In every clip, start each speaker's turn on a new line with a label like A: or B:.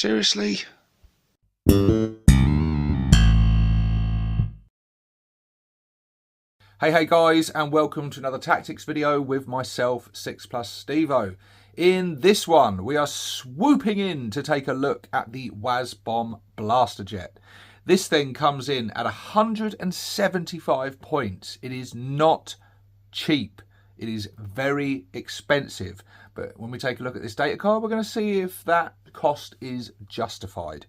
A: Seriously?
B: Hey guys, and welcome to another tactics video with myself, 6+ Stevo. In this one, we are swooping in to take a look at the Wazbom Blastajet. This thing comes in at 175 points. It is not cheap. It is very expensive. But when we take a look at this data card, we're going to see if that cost is justified.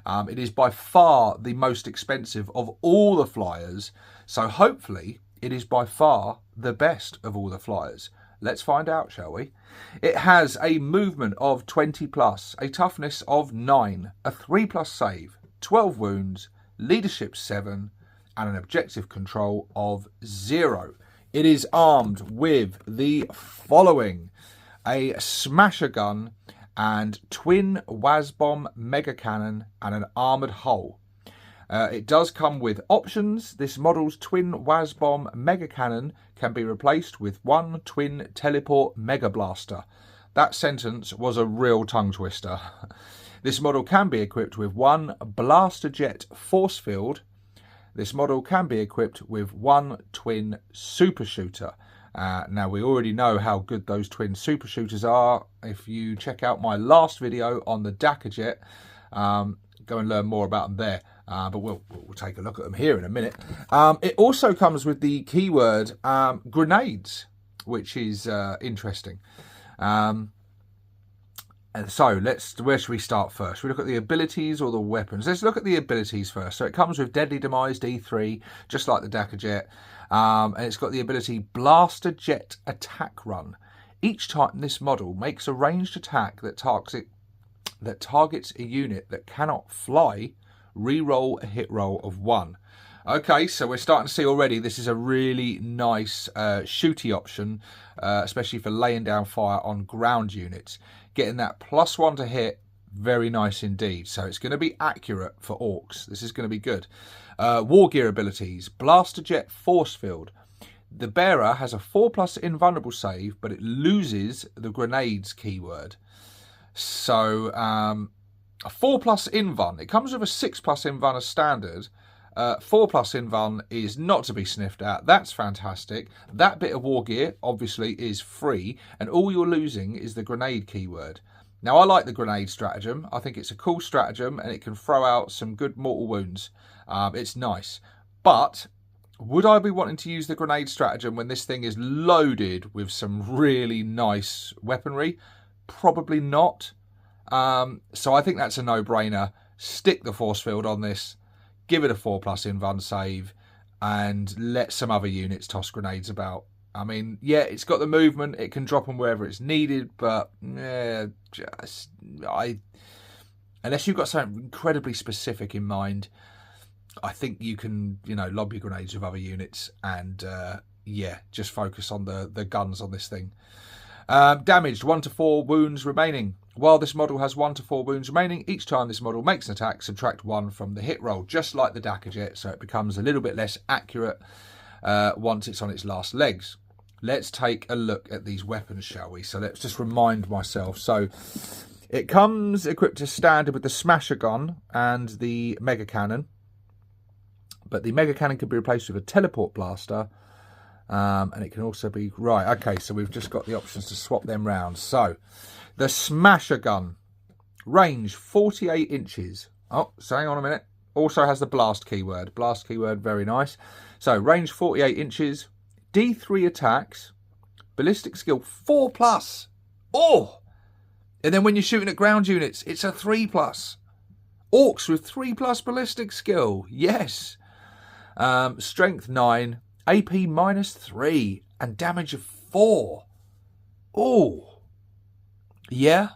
B: It is by far the most expensive of all the flyers, so hopefully it is by far the best of all the flyers. Let's find out, shall we? It has a movement of 20+, a toughness of 9, a 3+ save, 12 wounds, leadership 7, and an objective control of 0. It is armed with the following: a smasher gun and twin Wazbom mega cannon and an armoured hull. It does come with options. This model's twin Wazbom mega cannon can be replaced with one twin teleport mega blaster. That sentence was a real tongue twister. This model can be equipped with one Blastajet force field. This model can be equipped with one twin super shooter. Now, we already know how good those twin super shooters are. If you check out my last video on the Datasheet, go and learn more about them there. But we'll take a look at them here in a minute. It also comes with the keyword grenades, which is interesting. And so where should we start first? Should we look at the abilities or the weapons? Let's look at the abilities first. So it comes with Deadly Demise D3, just like the Datasheet. And it's got the ability Blastajet Attack Run. Each time this model makes a ranged attack that targets a unit that cannot fly, re-roll a hit roll of 1. Okay, so we're starting to see already this is a really nice shooty option, especially for laying down fire on ground units. Getting that +1 to hit, very nice indeed. So it's going to be accurate for Orks. This is going to be good. War gear abilities: Blastajet force field. The bearer has a 4+ invulnerable save, but it loses the grenades keyword. So a 4+ invuln. It comes with a 6+ invuln as standard. 4+ invuln is not to be sniffed at. That's fantastic. That bit of war gear obviously is free, and all you're losing is the grenade keyword. Now, I like the grenade stratagem. I think it's a cool stratagem, and it can throw out some good mortal wounds. It's nice. But would I be wanting to use the grenade stratagem when this thing is loaded with some really nice weaponry? Probably not. So I think that's a no-brainer. Stick the force field on this. Give it a 4+ invuln save, and let some other units toss grenades about. I mean, yeah, it's got the movement. It can drop them wherever it's needed, but unless you've got something incredibly specific in mind, I think you can, lob your grenades with other units, and yeah, just focus on the guns on this thing. Damaged, 1 to 4 wounds remaining. While this model has 1 to 4 wounds remaining, each time this model makes an attack, subtract 1 from the hit roll, just like the Datasheet, so it becomes a little bit less accurate once it's on its last legs. Let's take a look at these weapons, shall we? So let's just remind myself. So it comes equipped as standard with the smasher gun and the mega cannon, but the mega cannon can be replaced with a teleport blaster. And it can also be... Right, okay, so we've just got the options to swap them round. So, the smasher gun. Range, 48 inches. Oh, so hang on a minute. Also has the blast keyword. Blast keyword, very nice. So, range 48 inches. D3 attacks. Ballistic skill, 4+. Oh! And then when you're shooting at ground units, it's a 3+. Orks with 3+ ballistic skill. Yes. Strength 9. AP -3 and damage of 4. Oh, yeah,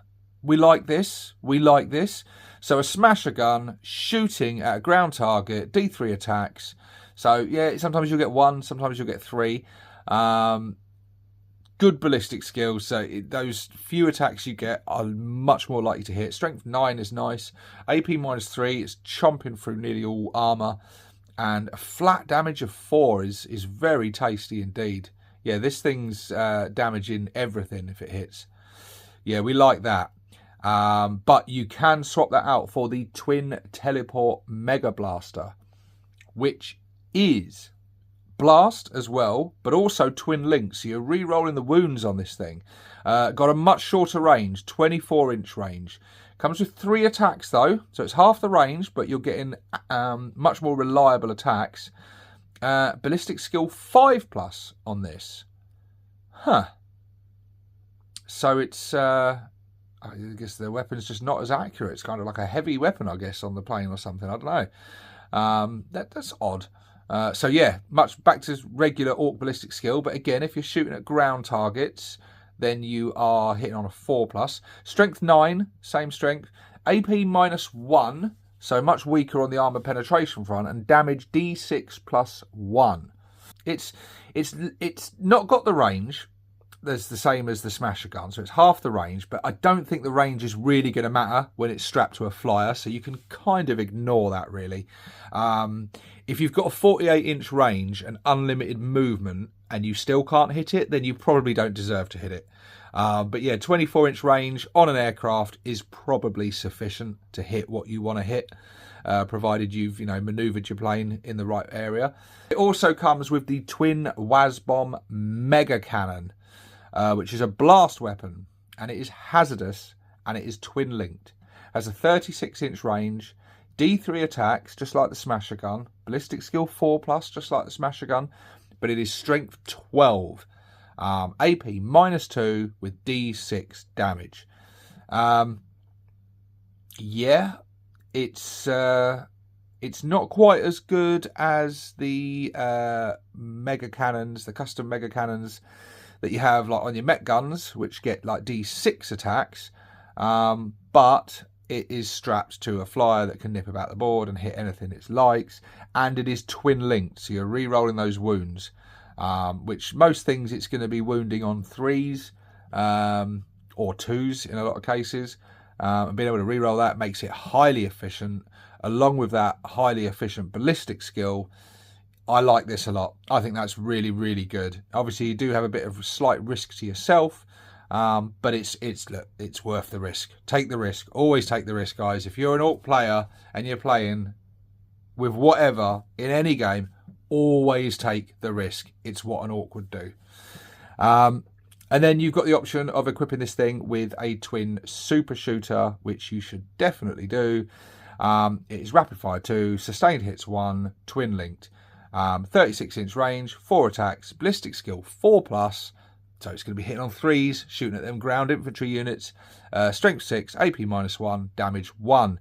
B: we like this. We like this. So a smasher gun shooting at a ground target, D3 attacks. So yeah, sometimes you'll get 1, sometimes you'll get 3. Good ballistic skills. So those few attacks you get are much more likely to hit. Strength 9 is nice. AP -3, it's chomping through nearly all armor. And a flat damage of 4 is very tasty indeed. Yeah, this thing's damaging everything if it hits. Yeah, we like that. But you can swap that out for the Twin Teleport Mega Blaster, which is blast as well, but also twin link. So you're re-rolling the wounds on this thing. Got a much shorter range, 24-inch range. Comes with 3 attacks though, so it's half the range, but you're getting much more reliable attacks. Ballistic skill 5+ on this. Huh. So it's, I guess the weapon's just not as accurate. It's kind of like a heavy weapon, I guess, on the plane or something. I don't know. That's odd. So yeah, much back to regular Orc ballistic skill. But again, if you're shooting at ground targets, then you are hitting on a 4+. Strength 9, same strength. AP -1, so much weaker on the armor penetration front, and damage D6 +1. It's not got the range. That's the same as the smasher gun, so it's half the range, but I don't think the range is really going to matter when it's strapped to a flyer, so you can kind of ignore that really. If you've got a 48-inch range and unlimited movement and you still can't hit it, then you probably don't deserve to hit it. But yeah, 24-inch range on an aircraft is probably sufficient to hit what you want to hit, provided you've maneuvered your plane in the right area. It also comes with the Twin Wazbom Mega Cannon, which is a blast weapon, and it is hazardous and it is twin linked. Has a 36-inch range, D3 attacks just like the smasher gun, ballistic skill 4+ just like the smasher gun, but it is strength 12, AP -2 with D6 damage. Yeah, it's not quite as good as the mega cannons, the custom mega cannons that you have like on your mech guns, which get like D6 attacks, but it is strapped to a flyer that can nip about the board and hit anything it likes, and it is twin linked, so you're re-rolling those wounds, which most things it's going to be wounding on 3s or 2s in a lot of cases, and being able to re-roll that makes it highly efficient. Along with that highly efficient ballistic skill, I like this a lot. I think that's really, really good. Obviously, you do have a bit of a slight risk to yourself, but it's worth the risk. Take the risk. Always take the risk, guys. If you're an Orc player and you're playing with whatever in any game, always take the risk. It's what an Orc would do. And then you've got the option of equipping this thing with a twin super shooter, which you should definitely do. It is rapid fire 2, sustained hits 1, twin linked. 36-inch range, 4 attacks, ballistic skill 4+, so it's going to be hitting on 3s, shooting at them ground infantry units. Strength 6, AP -1, damage 1.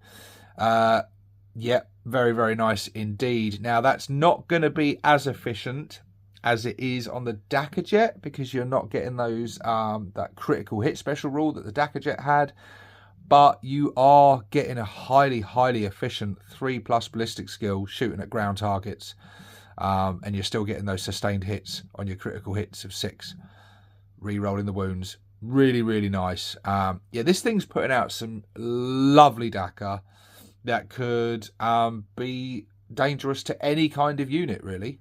B: Yeah, very, very nice indeed. Now, that's not going to be as efficient as it is on the Datasheet, because you're not getting those that critical hit special rule that the Datasheet had. But you are getting a highly, highly efficient 3+ ballistic skill shooting at ground targets. And you're still getting those sustained hits on your critical hits of 6, re-rolling the wounds. Really, really nice. Yeah, this thing's putting out some lovely DACA that could be dangerous to any kind of unit, really.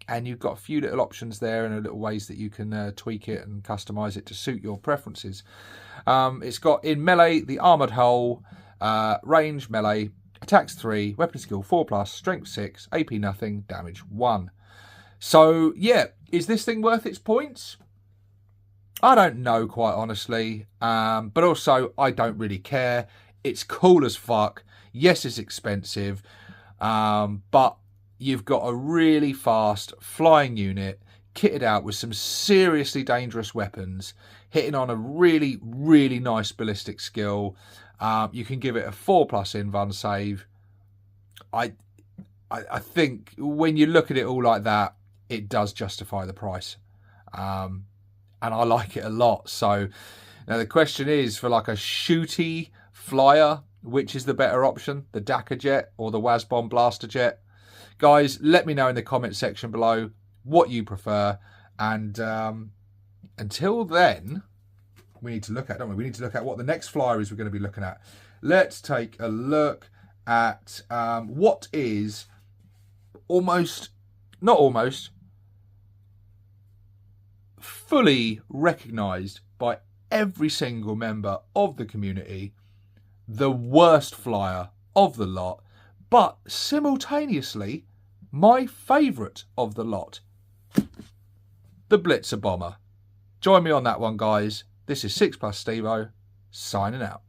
B: And you've got a few little options there and little ways that you can tweak it and customize it to suit your preferences. It's got in melee the armored hull, range melee, attacks 3, weapon skill 4+, strength 6, AP nothing, damage 1. So yeah, is this thing worth its points? I don't know, quite honestly, but also I don't really care. It's cool as fuck. Yes, it's expensive, but you've got a really fast flying unit kitted out with some seriously dangerous weapons, hitting on a really, really nice ballistic skill. You can give it a 4+ invuln save. I think when you look at it all like that, it does justify the price. And I like it a lot. So now the question is, for like a shooty flyer, which is the better option, the Datasheet or the Wazbom Blastajet? Guys, let me know in the comment section below what you prefer. And until then, we need to look at, don't we? We need to look at what the next flyer is we're going to be looking at. Let's take a look at what is fully recognised by every single member of the community, the worst flyer of the lot, but simultaneously my favourite of the lot, the Blitzer Bomber. Join me on that one, guys. This is 6 Plus Stevo, signing out.